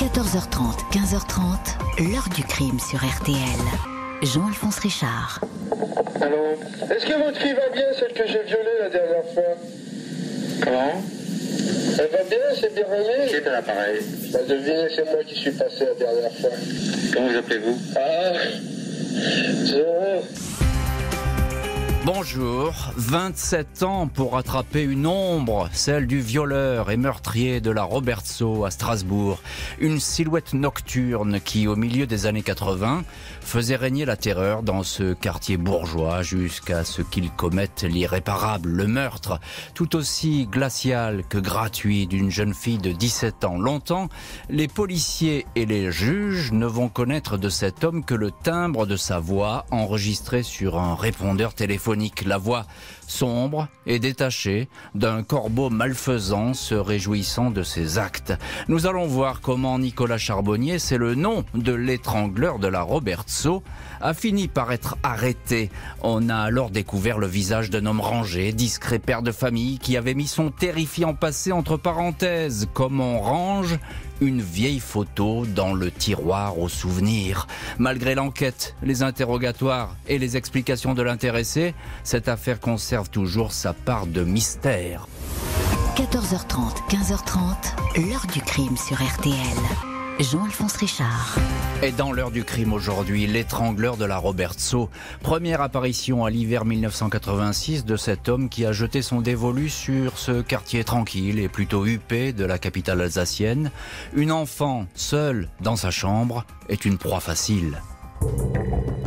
14h30, 15h30, l'heure du crime sur RTL. Jean-Alphonse Richard. Allô? Est-ce que votre fille va bien, celle que j'ai violée la dernière fois? Comment? Elle va bien, c'est bien remis? Qui est à l'appareil? Bah, devinez, c'est moi qui suis passé la dernière fois. Comment vous appelez-vous? Zéro. Bonjour, 27 ans pour attraper une ombre, celle du violeur et meurtrier de la Robertsau à Strasbourg. Une silhouette nocturne qui, au milieu des années 80, faisait régner la terreur dans ce quartier bourgeois jusqu'à ce qu'il commette l'irréparable, le meurtre, tout aussi glacial que gratuit d'une jeune fille de 17 ans. Longtemps, les policiers et les juges ne vont connaître de cet homme que le timbre de sa voix enregistré sur un répondeur téléphonique. La voix sombre et détachée d'un corbeau malfaisant se réjouissant de ses actes. Nous allons voir comment Nicolas Charbonnier, c'est le nom de l'étrangleur de la Robertsau, a fini par être arrêté. On a alors découvert le visage d'un homme rangé, discret père de famille qui avait mis son terrifiant passé entre parenthèses, comme on range une vieille photo dans le tiroir aux souvenirs. Malgré l'enquête, les interrogatoires et les explications de l'intéressé, cette affaire conserve toujours sa part de mystère. 14h30, 15h30, l'heure du crime sur RTL. Jean-Alphonse Richard. Et dans l'heure du crime aujourd'hui, l'étrangleur de la Robertsau. Première apparition à l'hiver 1986 de cet homme qui a jeté son dévolu sur ce quartier tranquille et plutôt huppé de la capitale alsacienne. Une enfant seule dans sa chambre est une proie facile.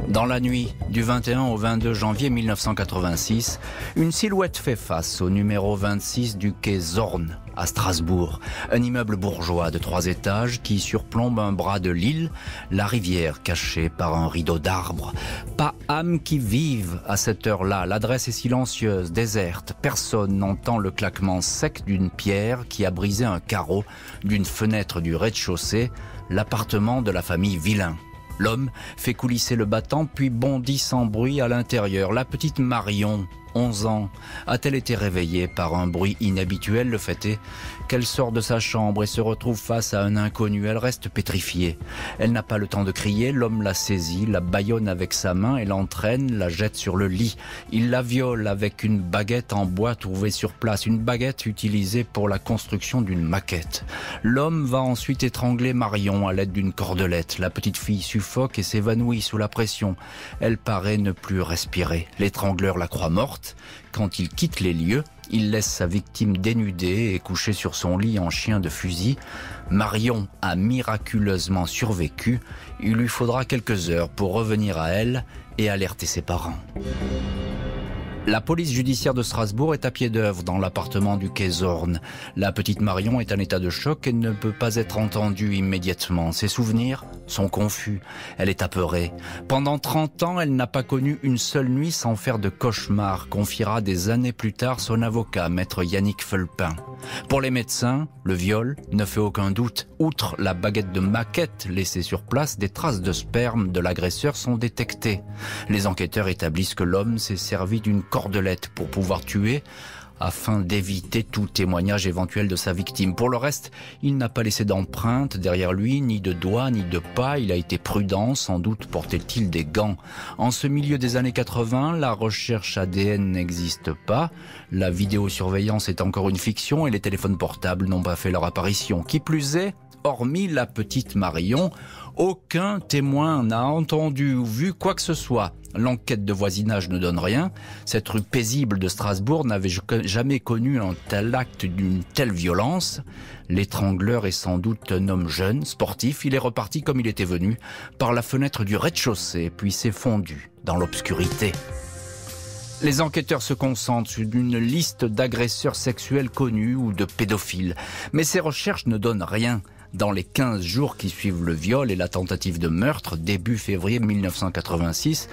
Dans la nuit du 21 au 22 janvier 1986, une silhouette fait face au numéro 26 du quai Zorn à Strasbourg. Un immeuble bourgeois de 3 étages qui surplombe un bras de l'île, la rivière cachée par un rideau d'arbres. Pas âme qui vive à cette heure-là. L'adresse est silencieuse, déserte. Personne n'entend le claquement sec d'une pierre qui a brisé un carreau d'une fenêtre du rez-de-chaussée, l'appartement de la famille Villain. L'homme fait coulisser le battant puis bondit sans bruit à l'intérieur. La petite Marion, 11 ans, a-t-elle été réveillée par un bruit inhabituel? Le fait est qu'elle sort de sa chambre et se retrouve face à un inconnu. Elle reste pétrifiée. Elle n'a pas le temps de crier. L'homme la saisit, la bâillonne avec sa main et l'entraîne, la jette sur le lit. Il la viole avec une baguette en bois trouvée sur place, une baguette utilisée pour la construction d'une maquette. L'homme va ensuite étrangler Marion à l'aide d'une cordelette. La petite fille suffoque et s'évanouit sous la pression. Elle paraît ne plus respirer. L'étrangleur la croit morte. Quand il quitte les lieux, il laisse sa victime dénudée et couchée sur son lit en chien de fusil. Marion a miraculeusement survécu. Il lui faudra quelques heures pour revenir à elle et alerter ses parents. La police judiciaire de Strasbourg est à pied d'œuvre dans l'appartement du quai Zorn. La petite Marion est en état de choc et ne peut pas être entendue immédiatement. Ses souvenirs sont confus. Elle est apeurée. Pendant 30 ans, elle n'a pas connu une seule nuit sans faire de cauchemar, confiera des années plus tard son avocat, maître Yannick Felpin. Pour les médecins, le viol ne fait aucun doute. Outre la baguette de maquette laissée sur place, des traces de sperme de l'agresseur sont détectées. Les enquêteurs établissent que l'homme s'est servi d'une cordelette pour pouvoir tuer, afin d'éviter tout témoignage éventuel de sa victime. Pour le reste, il n'a pas laissé d'empreinte derrière lui, ni de doigts, ni de pas. Il a été prudent, sans doute portait-il des gants. En ce milieu des années 80, la recherche ADN n'existe pas. La vidéosurveillance est encore une fiction et les téléphones portables n'ont pas fait leur apparition. Qui plus est, hormis la petite Marion, aucun témoin n'a entendu ou vu quoi que ce soit. L'enquête de voisinage ne donne rien. Cette rue paisible de Strasbourg n'avait jamais connu un tel acte d'une telle violence. L'étrangleur est sans doute un homme jeune, sportif. Il est reparti comme il était venu, par la fenêtre du rez-de-chaussée, puis s'est fondu dans l'obscurité. Les enquêteurs se concentrent sur une liste d'agresseurs sexuels connus ou de pédophiles. Mais ces recherches ne donnent rien. Dans les 15 jours qui suivent le viol et la tentative de meurtre, début février 1986,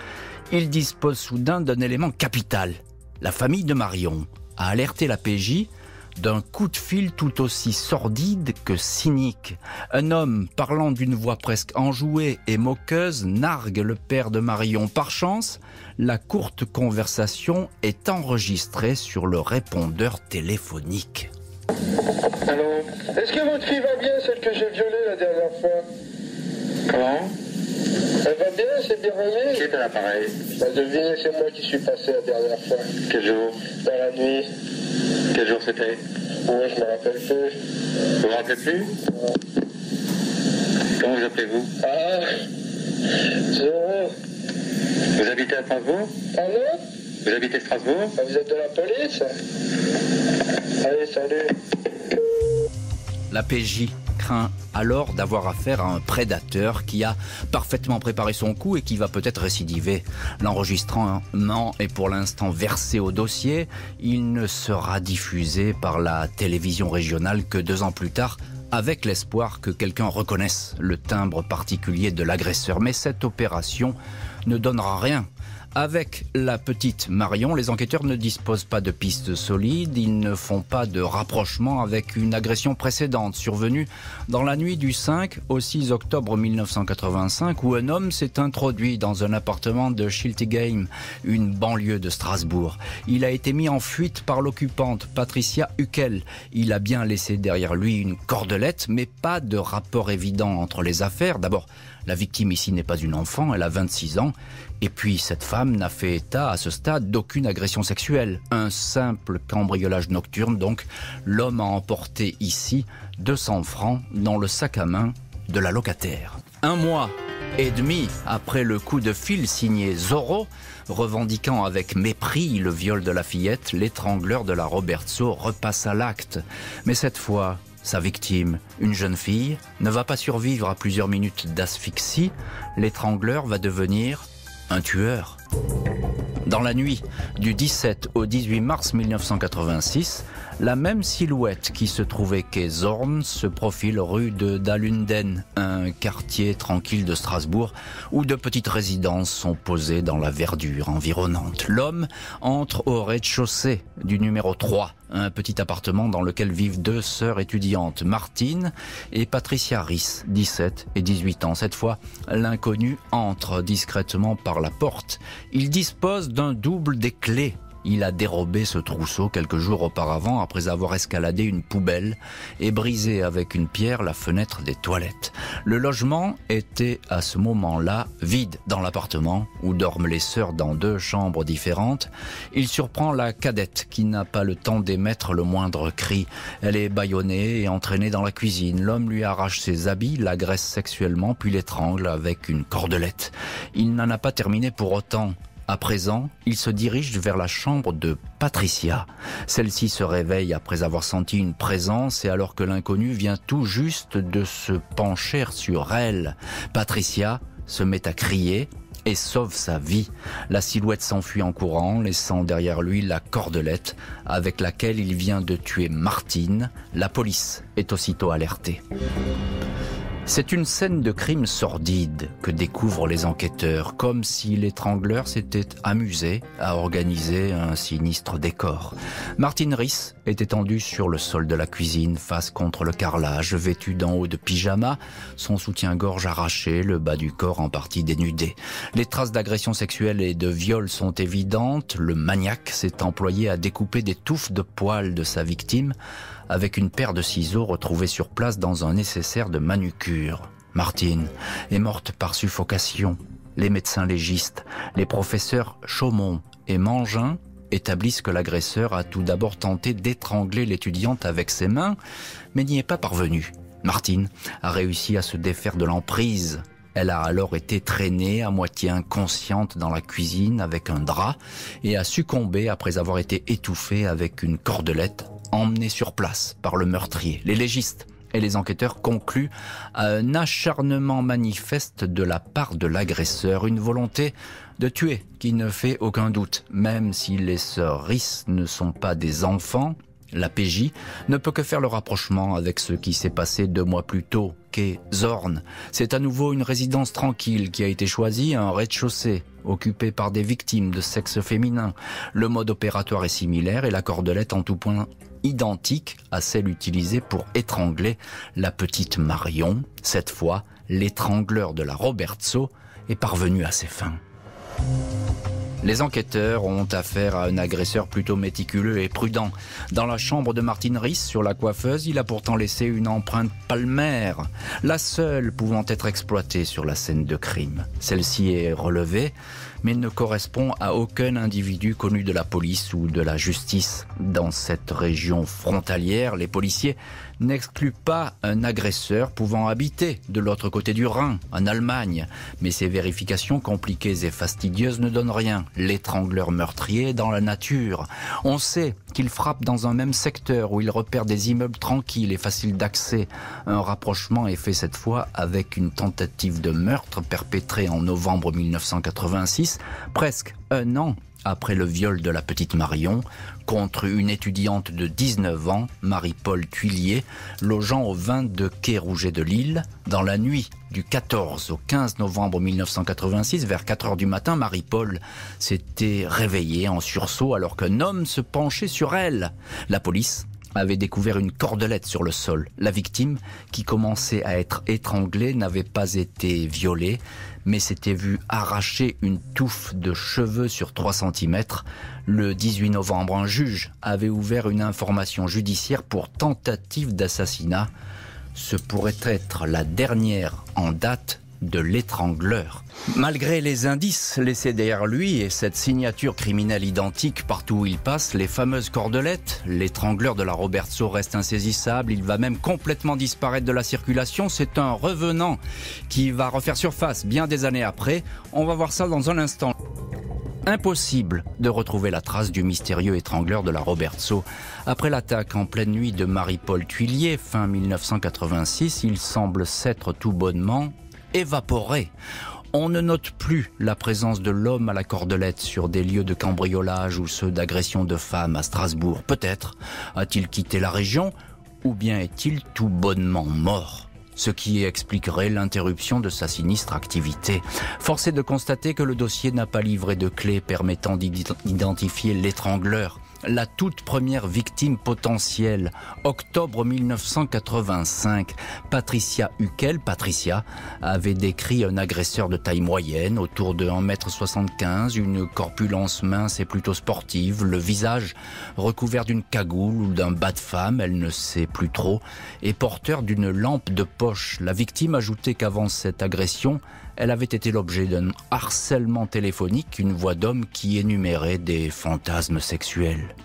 ils disposent soudain d'un élément capital. La famille de Marion a alerté la PJ d'un coup de fil tout aussi sordide que cynique. Un homme parlant d'une voix presque enjouée et moqueuse nargue le père de Marion. Par chance, la courte conversation est enregistrée sur le répondeur téléphonique. Allô? Est-ce que votre fille va bien, celle que j'ai violée la dernière fois? Comment? Elle va bien, c'est bien Qui remis? est à l'appareil? Bah, devinez, c'est moi qui suis passé la dernière fois. Quel jour? Dans la nuit. Quel jour c'était? Ouais, je me rappelle plus. Vous vous rappelez plus? Comment vous appelez-vous? Ah, Zéro. Vous habitez à Strasbourg? Pardon? Vous habitez Strasbourg? Ah, vous êtes de la police? Allez, salut. La PJ craint alors d'avoir affaire à un prédateur qui a parfaitement préparé son coup et qui va peut-être récidiver. L'enregistrement est pour l'instant versé au dossier. Il ne sera diffusé par la télévision régionale que 2 ans plus tard, avec l'espoir que quelqu'un reconnaisse le timbre particulier de l'agresseur. Mais cette opération ne donnera rien. Avec la petite Marion, les enquêteurs ne disposent pas de pistes solides, ils ne font pas de rapprochement avec une agression précédente survenue dans la nuit du 5 au 6 octobre 1985 où un homme s'est introduit dans un appartement de Schiltigheim, une banlieue de Strasbourg. Il a été mis en fuite par l'occupante Patricia Huckel. Il a bien laissé derrière lui une cordelette, mais pas de rapport évident entre les affaires. D'abord, la victime ici n'est pas une enfant, elle a 26 ans. Et puis, cette femme n'a fait état à ce stade d'aucune agression sexuelle. Un simple cambriolage nocturne, donc. L'homme a emporté ici 200 francs dans le sac à main de la locataire. 1 mois et demi après le coup de fil signé Zorro, revendiquant avec mépris le viol de la fillette, l'étrangleur de la Robertso repasse à l'acte. Mais cette fois, sa victime, une jeune fille, ne va pas survivre à plusieurs minutes d'asphyxie. L'étrangleur va devenir un tueur. Dans la nuit du 17 au 18 mars 1986, la même silhouette qui se trouvait quai Zorn se profile rue de Dalunden, un quartier tranquille de Strasbourg où de petites résidences sont posées dans la verdure environnante. L'homme entre au rez-de-chaussée du numéro 3, un petit appartement dans lequel vivent 2 sœurs étudiantes, Martine et Patricia Riss, 17 et 18 ans. Cette fois, l'inconnu entre discrètement par la porte. Il dispose d'un double des clés. Il a dérobé ce trousseau quelques jours auparavant après avoir escaladé une poubelle et brisé avec une pierre la fenêtre des toilettes. Le logement était à ce moment-là vide dans l'appartement où dorment les sœurs dans 2 chambres différentes. Il surprend la cadette qui n'a pas le temps d'émettre le moindre cri. Elle est bâillonnée et entraînée dans la cuisine. L'homme lui arrache ses habits, l'agresse sexuellement puis l'étrangle avec une cordelette. Il n'en a pas terminé pour autant. À présent, il se dirige vers la chambre de Patricia. Celle-ci se réveille après avoir senti une présence et alors que l'inconnu vient tout juste de se pencher sur elle. Patricia se met à crier et sauve sa vie. La silhouette s'enfuit en courant, laissant derrière lui la cordelette avec laquelle il vient de tuer Martine. La police est aussitôt alertée. C'est une scène de crime sordide que découvrent les enquêteurs, comme si l'étrangleur s'était amusé à organiser un sinistre décor. Martine Riss est étendue sur le sol de la cuisine, face contre le carrelage, vêtue d'en haut de pyjama, son soutien-gorge arraché, le bas du corps en partie dénudé. Les traces d'agression sexuelle et de viol sont évidentes. Le maniaque s'est employé à découper des touffes de poils de sa victime, avec une paire de ciseaux retrouvés sur place dans un nécessaire de manucure. Martine est morte par suffocation. Les médecins légistes, les professeurs Chaumont et Mangin établissent que l'agresseur a tout d'abord tenté d'étrangler l'étudiante avec ses mains, mais n'y est pas parvenu. Martine a réussi à se défaire de l'emprise. Elle a alors été traînée à moitié inconsciente dans la cuisine avec un drap et a succombé après avoir été étouffée avec une cordelette emmenée sur place par le meurtrier. Les légistes et les enquêteurs concluent à un acharnement manifeste de la part de l'agresseur, une volonté de tuer qui ne fait aucun doute. Même si les sœurs Riss ne sont pas des enfants, la PJ ne peut que faire le rapprochement avec ce qui s'est passé 2 mois plus tôt, quai Zorn. C'est à nouveau une résidence tranquille qui a été choisie, un rez-de-chaussée, occupé par des victimes de sexe féminin. Le mode opératoire est similaire et la cordelette en tout point identique à celle utilisée pour étrangler la petite Marion. Cette fois, l'étrangleur de la Robertso est parvenu à ses fins. Les enquêteurs ont affaire à un agresseur plutôt méticuleux et prudent. Dans la chambre de Martine Riss, sur la coiffeuse, il a pourtant laissé une empreinte palmaire, la seule pouvant être exploitée sur la scène de crime. Celle-ci est relevée, mais ne correspond à aucun individu connu de la police ou de la justice. Dans cette région frontalière, les policiers n'excluent pas un agresseur pouvant habiter de l'autre côté du Rhin, en Allemagne. Mais ces vérifications compliquées et fastidieuses ne donnent rien. L'étrangleur meurtrier dans la nature. On sait qu'il frappe dans un même secteur où il repère des immeubles tranquilles et faciles d'accès. Un rapprochement est fait cette fois avec une tentative de meurtre perpétrée en novembre 1986, presque un an après le viol de la petite Marion, contre une étudiante de 19 ans, Marie-Paul Thuillier, logeant au 22 quai Rouget de Lille. Dans la nuit du 14 au 15 novembre 1986, vers 4 heures du matin, Marie-Paul s'était réveillée en sursaut alors qu'un homme se penchait sur elle. La police avait découvert une cordelette sur le sol. La victime, qui commençait à être étranglée, n'avait pas été violée, mais s'était vue arracher une touffe de cheveux sur 3 cm. Le 18 novembre, un juge avait ouvert une information judiciaire pour tentative d'assassinat. Ce pourrait être la dernière en date de l'étrangleur. Malgré les indices laissés derrière lui et cette signature criminelle identique partout où il passe, les fameuses cordelettes, l'étrangleur de la Robertso reste insaisissable. Il va même complètement disparaître de la circulation. C'est un revenant qui va refaire surface bien des années après. On va voir ça dans un instant. Impossible de retrouver la trace du mystérieux étrangleur de la Robertso. Après l'attaque en pleine nuit de Marie-Paul Thuillier, fin 1986, il semble s'être tout bonnement évaporé. On ne note plus la présence de l'homme à la cordelette sur des lieux de cambriolage ou ceux d'agression de femmes à Strasbourg. Peut-être a-t-il quitté la région ou bien est-il tout bonnement mort ? Ce qui expliquerait l'interruption de sa sinistre activité. Force est de constater que le dossier n'a pas livré de clés permettant d'identifier l'étrangleur. La toute première victime potentielle, octobre 1985, Patricia Huckel. Patricia avait décrit un agresseur de taille moyenne, autour de 1m75, une corpulence mince et plutôt sportive, le visage recouvert d'une cagoule ou d'un bas de femme, elle ne sait plus trop, et porteur d'une lampe de poche. La victime ajoutait qu'avant cette agression, elle avait été l'objet d'un harcèlement téléphonique, une voix d'homme qui énumérait des fantasmes sexuels.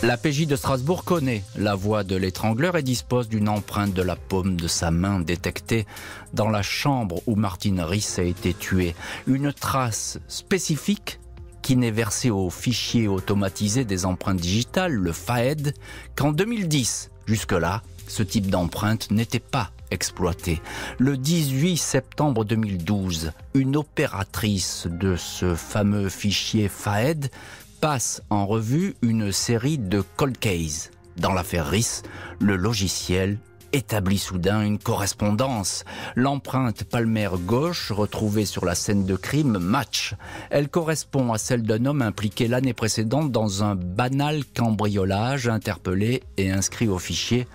La PJ de Strasbourg connaît la voix de l'étrangleur et dispose d'une empreinte de la paume de sa main détectée dans la chambre où Martine Riss a été tuée. Une trace spécifique qui n'est versée au fichier automatisé des empreintes digitales, le FAED, qu'en 2010. Jusque-là, ce type d'empreinte n'était pas exploité. Le 18 septembre 2012, une opératrice de ce fameux fichier FAED passe en revue une série de cold cases. Dans l'affaire Riss, le logiciel établit soudain une correspondance. L'empreinte palmaire gauche retrouvée sur la scène de crime match. Elle correspond à celle d'un homme impliqué l'année précédente dans un banal cambriolage, interpellé et inscrit au fichier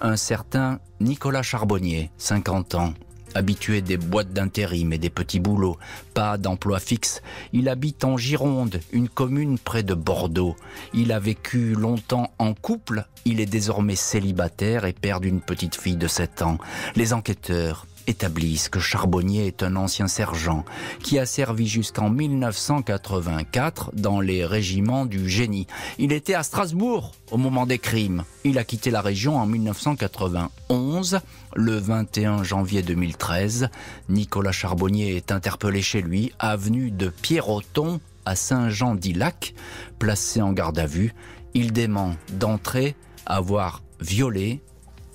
un certain Nicolas Charbonnier, 50 ans, habitué des boîtes d'intérim et des petits boulots, pas d'emploi fixe. Il habite en Gironde, une commune près de Bordeaux. Il a vécu longtemps en couple, il est désormais célibataire et père d'une petite fille de 7 ans. Les enquêteurs établissent que Charbonnier est un ancien sergent qui a servi jusqu'en 1984 dans les régiments du génie. Il était à Strasbourg au moment des crimes. Il a quitté la région en 1991. Le 21 janvier 2013, Nicolas Charbonnier est interpellé chez lui, avenue de Pierroton à Saint-Jean-d'Illac. Placé en garde à vue, il dément d'entrée avoir violé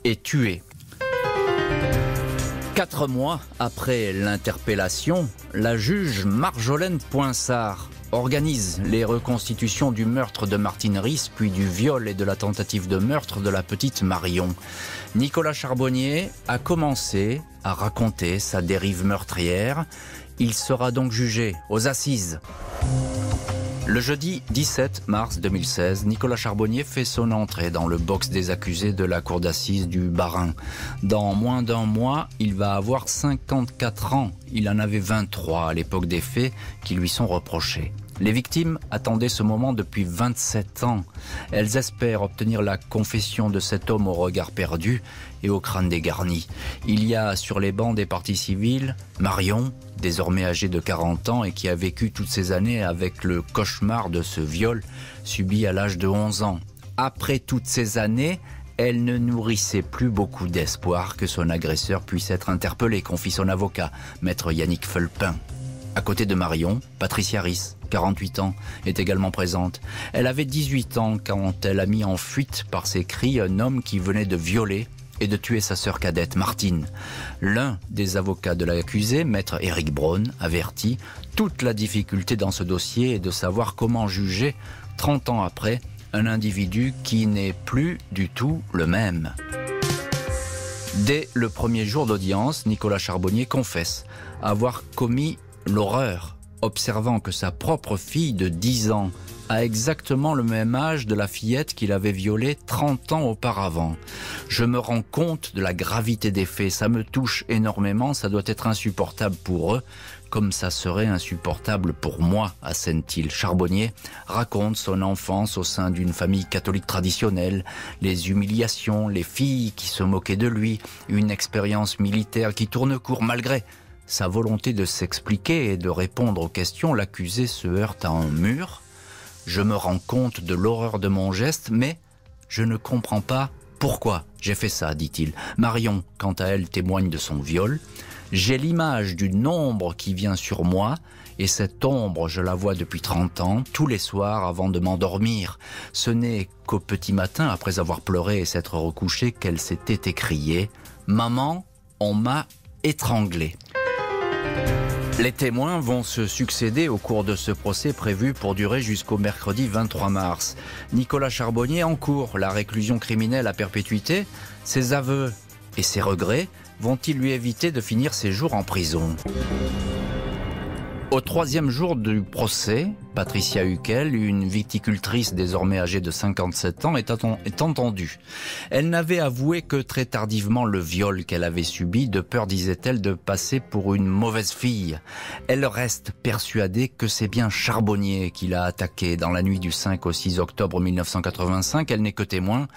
et tué. 4 mois après l'interpellation, la juge Marjolaine Poinsart organise les reconstitutions du meurtre de Martine Riss, puis du viol et de la tentative de meurtre de la petite Marion. Nicolas Charbonnier a commencé à raconter sa dérive meurtrière. Il sera donc jugé aux assises. Le jeudi 17 mars 2016, Nicolas Charbonnier fait son entrée dans le box des accusés de la cour d'assises du Bas-Rhin. Dans moins d'un mois, il va avoir 54 ans. Il en avait 23 à l'époque des faits qui lui sont reprochés. Les victimes attendaient ce moment depuis 27 ans. Elles espèrent obtenir la confession de cet homme au regard perdu et au crâne dégarni. Il y a sur les bancs des parties civiles Marion, désormais âgée de 40 ans et qui a vécu toutes ces années avec le cauchemar de ce viol subi à l'âge de 11 ans. Après toutes ces années, elle ne nourrissait plus beaucoup d'espoir que son agresseur puisse être interpellé, confie son avocat, maître Yannick Fulpin. À côté de Marion, Patricia Risse, 48 ans, est également présente. Elle avait 18 ans quand elle a mis en fuite par ses cris un homme qui venait de violer et de tuer sa sœur cadette, Martine. L'un des avocats de l'accusé, maître Éric Braun, avertit toute la difficulté dans ce dossier est de savoir comment juger, 30 ans après, un individu qui n'est plus du tout le même. Dès le premier jour d'audience, Nicolas Charbonnier confesse avoir commis l'horreur, observant que sa propre fille de 10 ans a exactement le même âge de la fillette qu'il avait violée 30 ans auparavant. Je me rends compte de la gravité des faits, ça me touche énormément, ça doit être insupportable pour eux, comme ça serait insupportable pour moi, assène-t-il. Charbonnier raconte son enfance au sein d'une famille catholique traditionnelle, les humiliations, les filles qui se moquaient de lui, une expérience militaire qui tourne court malgré sa volonté de s'expliquer et de répondre aux questions. L'accusé se heurte à un mur. Je me rends compte de l'horreur de mon geste, mais je ne comprends pas pourquoi j'ai fait ça, dit-il. Marion, quant à elle, témoigne de son viol. J'ai l'image d'une ombre qui vient sur moi, et cette ombre, je la vois depuis 30 ans, tous les soirs avant de m'endormir. Ce n'est qu'au petit matin, après avoir pleuré et s'être recouchée, qu'elle s'était écriée « Maman, on m'a étranglée ». Les témoins vont se succéder au cours de ce procès prévu pour durer jusqu'au mercredi 23 mars. Nicolas Charbonnier encourt la réclusion criminelle à perpétuité. Ses aveux et ses regrets vont-ils lui éviter de finir ses jours en prison ? Au troisième jour du procès, Patricia Huckel, une viticultrice désormais âgée de 57 ans, est entendue. Elle n'avait avoué que très tardivement le viol qu'elle avait subi, de peur, disait-elle, de passer pour une mauvaise fille. Elle reste persuadée que c'est bien Charbonnier qui l'a attaquée dans la nuit du 5 au 6 octobre 1985. Elle n'est que témoin.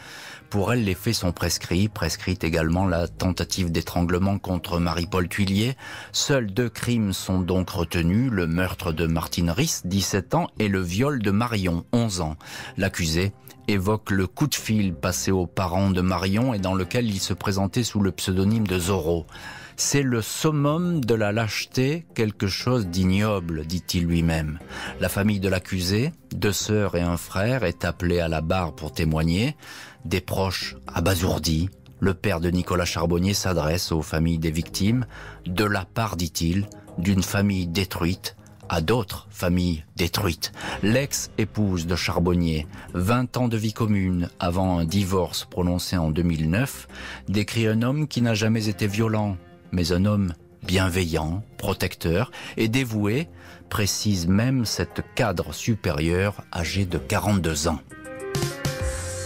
Pour elle, les faits sont prescrits. Prescrite également la tentative d'étranglement contre Marie-Paul Thuillier. Seuls 2 crimes sont donc retenus, le meurtre de Martine Risse, 17 ans, et le viol de Marion, 11 ans. L'accusé évoque le coup de fil passé aux parents de Marion et dans lequel il se présentait sous le pseudonyme de Zorro. C'est le summum de la lâcheté, quelque chose d'ignoble, dit-il lui-même. La famille de l'accusé, 2 sœurs et un frère, est appelée à la barre pour témoigner. Des proches abasourdis, le père de Nicolas Charbonnier s'adresse aux familles des victimes, de la part, dit-il, d'une famille détruite à d'autres familles détruites. L'ex-épouse de Charbonnier, 20 ans de vie commune avant un divorce prononcé en 2009, décrit un homme qui n'a jamais été violent, mais un homme bienveillant, protecteur et dévoué, précise même cette cadre supérieure âgée de 42 ans.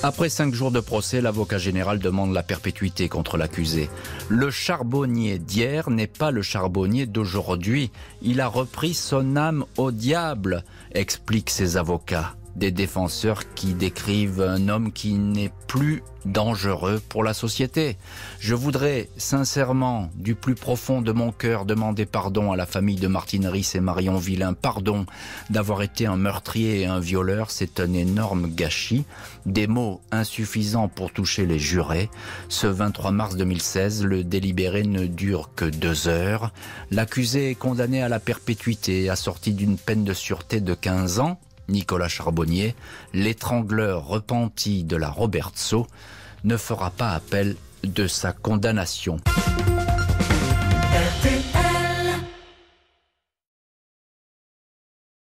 Après 5 jours de procès, l'avocat général demande la perpétuité contre l'accusé. Le Charbonnier d'hier n'est pas le Charbonnier d'aujourd'hui. Il a repris son âme au diable, expliquent ses avocats. Des défenseurs qui décrivent un homme qui n'est plus dangereux pour la société. Je voudrais sincèrement, du plus profond de mon cœur, demander pardon à la famille de Martine Risse et Marion Villain. Pardon d'avoir été un meurtrier et un violeur, c'est un énorme gâchis. Des mots insuffisants pour toucher les jurés. Ce 23 mars 2016, le délibéré ne dure que 2 heures. L'accusé est condamné à la perpétuité, assorti d'une peine de sûreté de 15 ans. Nicolas Charbonnier, l'étrangleur repenti de la Robertsau, ne fera pas appel de sa condamnation.